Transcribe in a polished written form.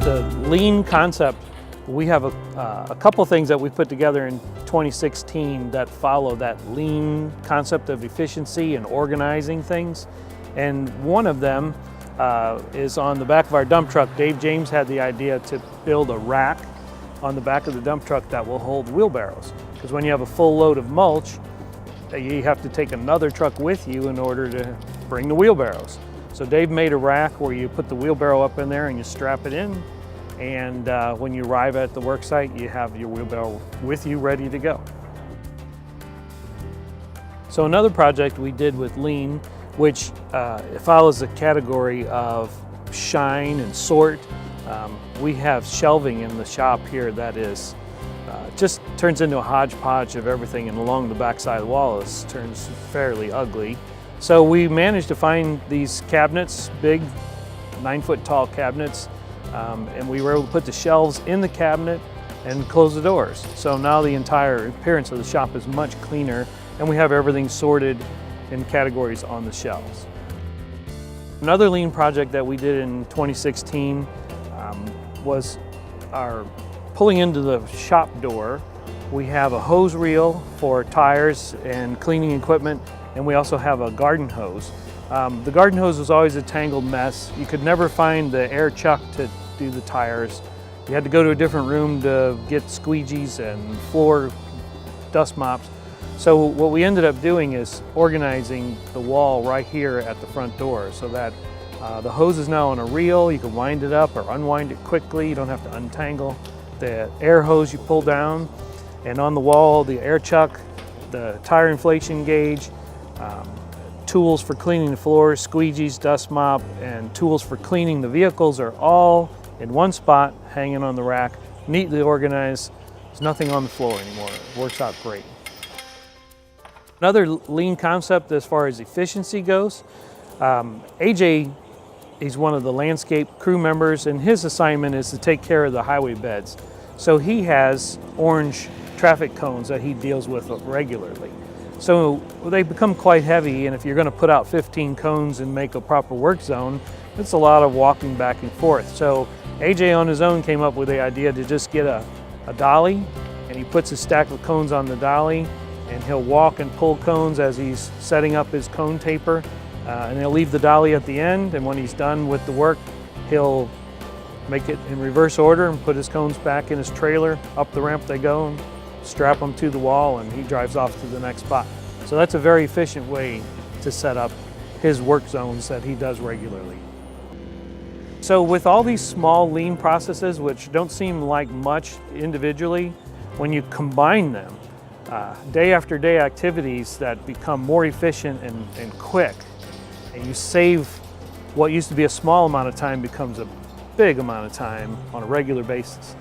The lean concept, we have a couple things that we put together in 2016 that follow that lean concept of efficiency and organizing things. And one of them is on the back of our dump truck. Dave James had the idea to build a rack on the back of the dump truck that will hold wheelbarrows. Because when you have a full load of mulch, you have to take another truck with you in order to bring the wheelbarrows. So Dave made a rack where you put the wheelbarrow up in there and you strap it in, and when you arrive at the work site, you have your wheelbarrow with you ready to go. So another project we did with lean, which follows the category of shine and sort. We have shelving in the shop here that is just turns into a hodgepodge of everything, and along the backside of the wall turns fairly ugly. So we managed to find these cabinets, big 9-foot tall cabinets, and we were able to put the shelves in the cabinet and close the doors. So now the entire appearance of the shop is much cleaner, and we have everything sorted in categories on the shelves. Another lean project that we did in 2016 was our pulling into the shop door. We have a hose reel for tires and cleaning equipment, and we also have a garden hose. The garden hose was always a tangled mess. You could never find the air chuck to do the tires. You had to go to a different room to get squeegees and floor dust mops. So what we ended up doing is organizing the wall right here at the front door so that the hose is now on a reel. You can wind it up or unwind it quickly. You don't have to untangle. The air hose you pull down, and on the wall, the air chuck, the tire inflation gauge, tools for cleaning the floors, squeegees, dust mop, and tools for cleaning the vehicles are all in one spot, hanging on the rack, neatly organized. There's nothing on the floor anymore. It works out great. Another lean concept as far as efficiency goes, AJ, he's one of the landscape crew members, and his assignment is to take care of the highway beds. So he has orange traffic cones that he deals with regularly. So they become quite heavy, and if you're going to put out 15 cones and make a proper work zone, it's a lot of walking back and forth. So AJ on his own came up with the idea to just get a dolly, and he puts a stack of cones on the dolly, and he'll walk and pull cones as he's setting up his cone taper, and he'll leave the dolly at the end, and when he's done with the work, he'll make it in reverse order and put his cones back in his trailer. Up the ramp they go, and strap them to the wall, and he drives off to the next spot. So that's a very efficient way to set up his work zones that he does regularly. So with all these small lean processes, which don't seem like much individually, when you combine them, day after day activities that become more efficient and quick, and you save what used to be a small amount of time becomes a big amount of time on a regular basis.